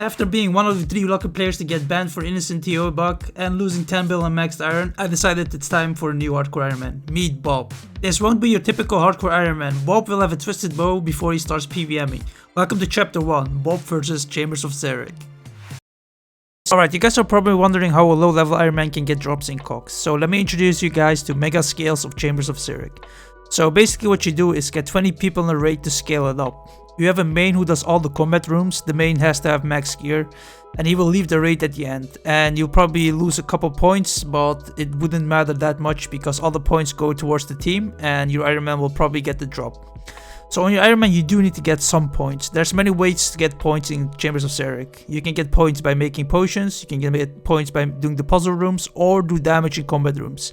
After being one of the 3 lucky players to get banned for innocent TO bug and losing 10 bill on maxed iron, I decided it's time for a new hardcore Ironman. Meet Bob. This won't be your typical hardcore Ironman. Bob will have a twisted bow before he starts PVMing. Welcome to chapter 1, Bob vs Chambers of Xeric. Alright, you guys are probably wondering how a low level Ironman can get drops in cogs, so let me introduce you guys to mega scales of Chambers of Xeric. So basically what you do is get 20 people in a raid to scale it up. You have a main who does all the combat rooms. The main has to have max gear and he will leave the raid at the end, and you'll probably lose a couple points, but it wouldn't matter that much because all the points go towards the team and your Ironman will probably get the drop. So on your Ironman you do need to get some points. There's many ways to get points in Chambers of Xeric. You can get points by making potions, you can get points by doing the puzzle rooms, or do damage in combat rooms.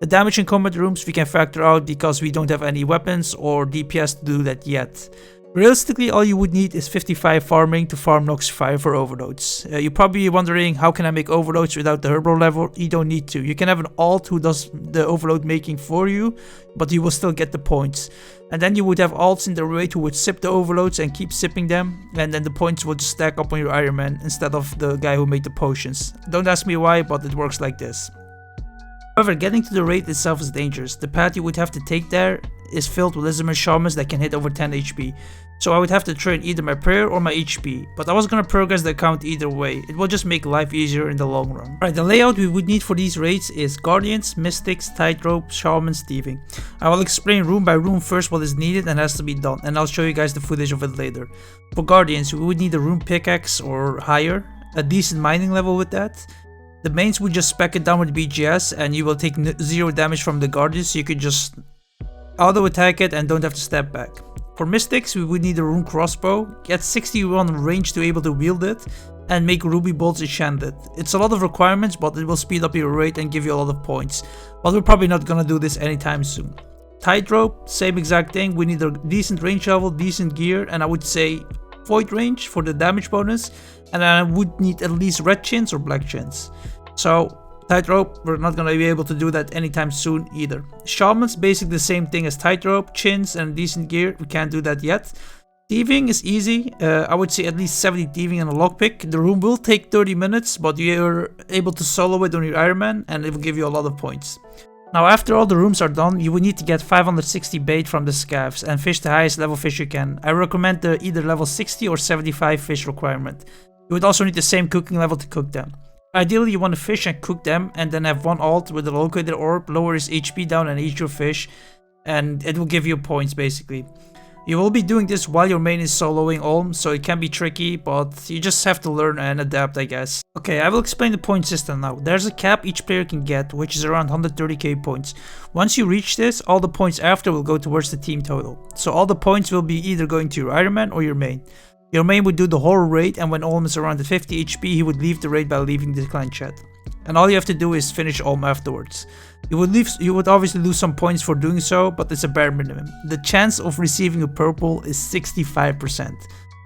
The damage in combat rooms we can factor out because we don't have any weapons or DPS to do that yet. Realistically, all you would need is 55 farming to farm Nox 5 for overloads. You're probably wondering, how can I make overloads without the herbal level? You don't need to. You can have an alt who does the overload making for you, but you will still get the points. And then you would have alts in the raid who would sip the overloads and keep sipping them, and then the points would stack up on your Ironman instead of the guy who made the potions. Don't ask me why, but it works like this. However, getting to the raid itself is dangerous. The path you would have to take there is filled with Hcim shamans that can hit over 10 HP. So I would have to train either my prayer or my HP, but I was gonna progress the account either way. It will just make life easier in the long run. Alright, the layout we would need for these raids is Guardians, Mystics, Tightrope, Shamans, Thieving. I will explain room by room first what is needed and has to be done, and I'll show you guys the footage of it later. For Guardians, we would need a room pickaxe or higher, a decent mining level with that. The mains would just spec it down with BGS and you will take 0 damage from the Guardians, so you could just auto attack it and don't have to step back. For Mystics, we would need a rune crossbow, get 61 range to be able to wield it, and make ruby bolts enchanted. It's a lot of requirements, but it will speed up your raid and give you a lot of points. But we're probably not gonna do this anytime soon. Tightrope, same exact thing. We need a decent range level, decent gear, and I would say void range for the damage bonus, and I would need at least red chins or black chins. So Tightrope, we're not gonna be able to do that anytime soon either. Shamans, basically the same thing as Tightrope, chins and decent gear, we can't do that yet. Thieving is easy, I would say at least 70 thieving and a lockpick. The room will take 30 minutes, but you're able to solo it on your Ironman and it will give you a lot of points. Now after all the rooms are done, you would need to get 560 bait from the scavs and fish the highest level fish you can. I recommend the either level 60 or 75 fish requirement. You would also need the same cooking level to cook them. Ideally you want to fish and cook them and then have one alt with the located orb, lower his HP down and eat your fish, and it will give you points basically. You will be doing this while your main is soloing Olm, so it can be tricky, but you just have to learn and adapt, I guess. Okay, I will explain the point system now. There's a cap each player can get, which is around 130k points. Once you reach this, all the points after will go towards the team total. So all the points will be either going to your Ironman or your main. Your main would do the whole raid, and when Olm is around at 50 HP, he would leave the raid by leaving the clan chat. And all you have to do is finish Olm afterwards. You would obviously lose some points for doing so, but it's a bare minimum. The chance of receiving a purple is 65%.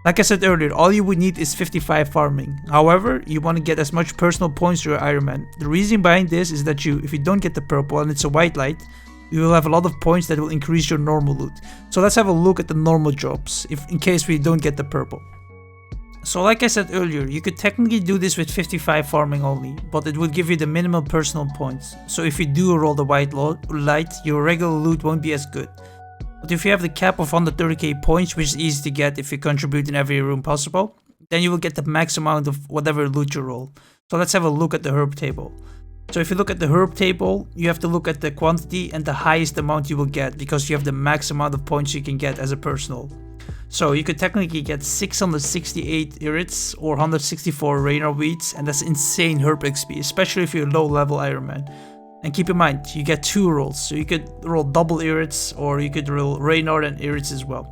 Like I said earlier, all you would need is 55 farming. However, you want to get as much personal points to your Ironman. The reason behind this is that if you don't get the purple and it's a white light, you will have a lot of points that will increase your normal loot. So let's have a look at the normal jobs, in case we don't get the purple. So like I said earlier, you could technically do this with 55 farming only, but it would give you the minimum personal points. So if you do roll the white light, your regular loot won't be as good. But if you have the cap of 130k points, which is easy to get if you contribute in every room possible, then you will get the max amount of whatever loot you roll. So let's have a look at the herb table. So if you look at the herb table, you have to look at the quantity and the highest amount you will get, because you have the max amount of points you can get as a personal. So you could technically get 668 irits or 164 Raynor weeds, and that's insane herb XP, especially if you're low level Ironman. And keep in mind, you get 2 rolls, so you could roll double irits or you could roll Raynor and irits as well.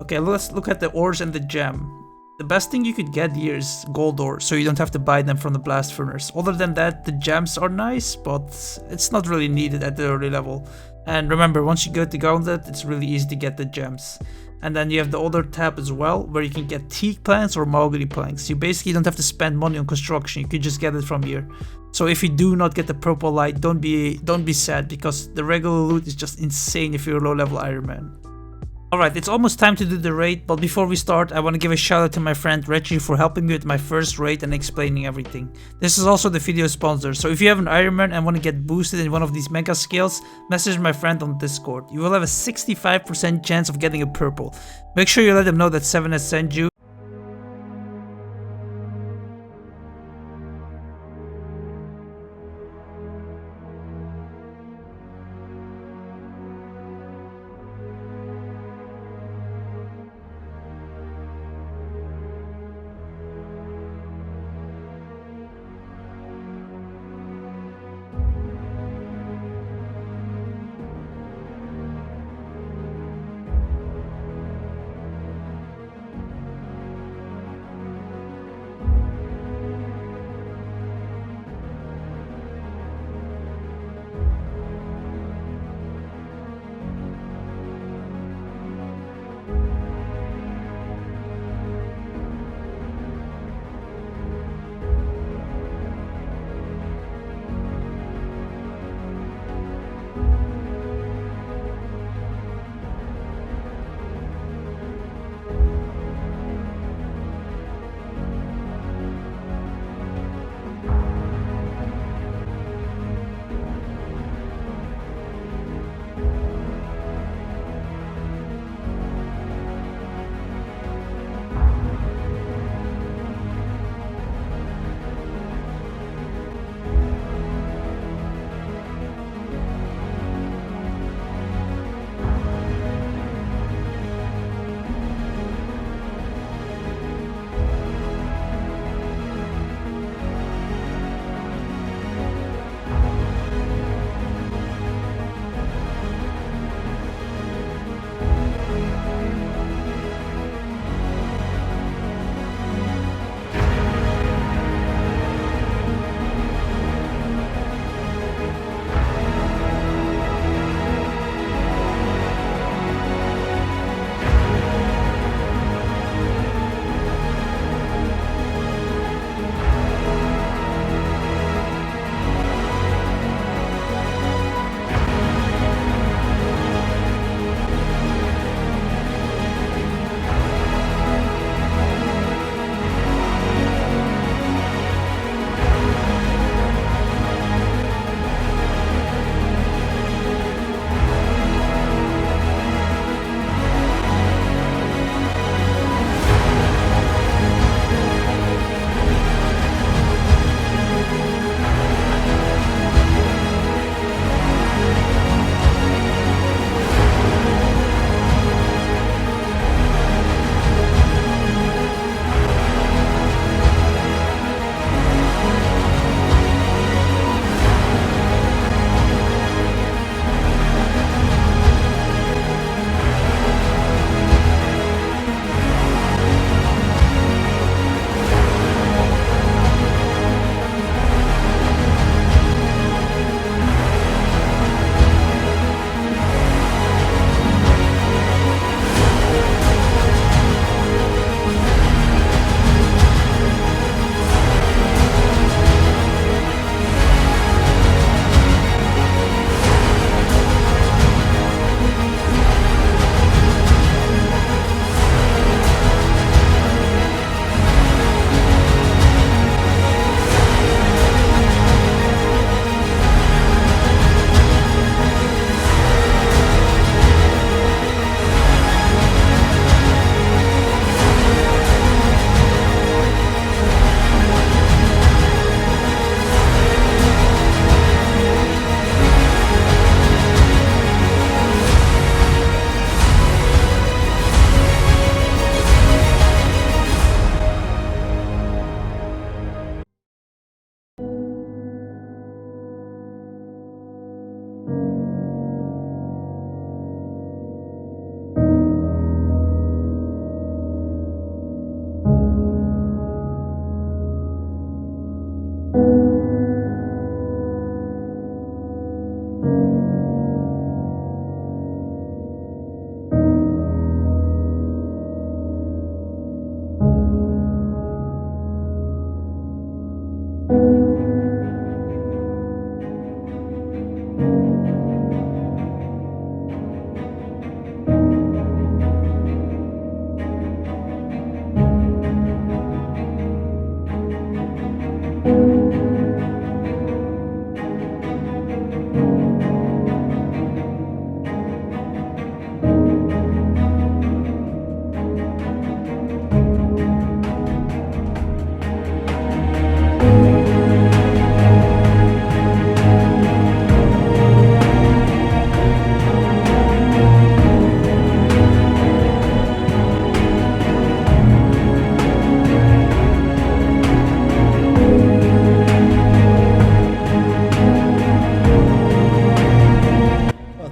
Okay, let's look at the ores and the gem. The best thing you could get here is gold ore, so you don't have to buy them from the blast furnace. Other than that, the gems are nice, but it's not really needed at the early level. And remember, once you get the gauntlet, it's really easy to get the gems. And then you have the other tab as well, where you can get teak planks or mahogany planks. You basically don't have to spend money on construction, you can just get it from here. So if you do not get the purple light, don't be sad, because the regular loot is just insane if you're a low level Ironman. Alright, it's almost time to do the raid, but before we start, I want to give a shout out to my friend Reggie for helping me with my first raid and explaining everything. This is also the video sponsor, so if you have an Ironman and want to get boosted in one of these mega skills, message my friend on Discord. You will have a 65% chance of getting a purple. Make sure you let him know that 7 has sent you.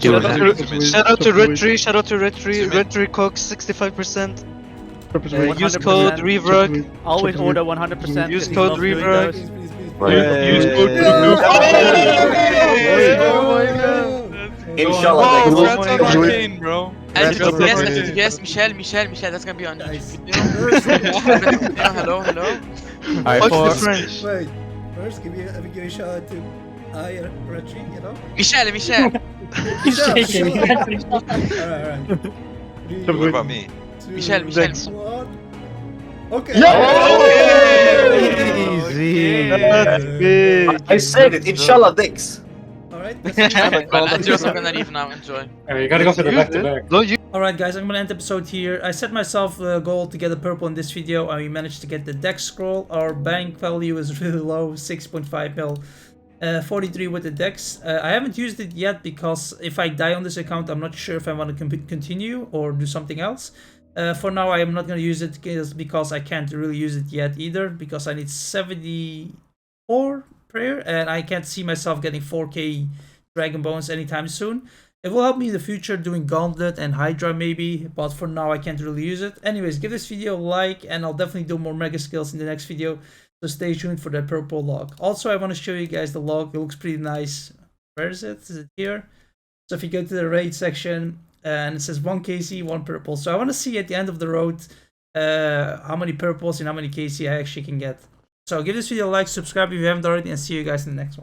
kill Shout him. out to Red Tree, shout out to Red Tree. Red Tree Cox 65%. Use code 100%. REVROG. Always order 100%. Use 'cause he code loves doing REVROG. those. Right. Oh my god. Inshallah, Oh, next congrats on one. Arcane, bro. Yes, Michelle, that's gonna be on YouTube video. Hello. Fuck the French. Wait, first give you a shout out to Iron Retry, you know? Michelle. He's shaking. Alright. What about me? Michelle. One. Okay. Easy. That's big. I said it, inshallah next. Alright. Well, Andrews are gonna leave now. Enjoy. You gotta go for the back-to-back. Don't you? Alright guys, I'm gonna end the episode here. I set myself a goal to get a purple in this video and we managed to get the dex scroll. Our bank value is really low, 6.5 mil. 43 with the dex. I haven't used it yet because if I die on this account, I'm not sure if I want to continue or do something else. For now, I am not going to use it because I can't really use it yet either because I need 74 prayer and I can't see myself getting 4k dragon bones anytime soon. It will help me in the future doing Gauntlet and Hydra maybe, but for now I can't really use it. Anyways, give this video a like and I'll definitely do more mega skills in the next video. So stay tuned for that purple log. Also, I want to show you guys the log. It looks pretty nice. Where is it? Is it here? So if you go to the raid section and it says 1 KC, 1 purple. So I want to see at the end of the road how many purples and how many KC I actually can get. So give this video a like, subscribe if you haven't already, and see you guys in the next one.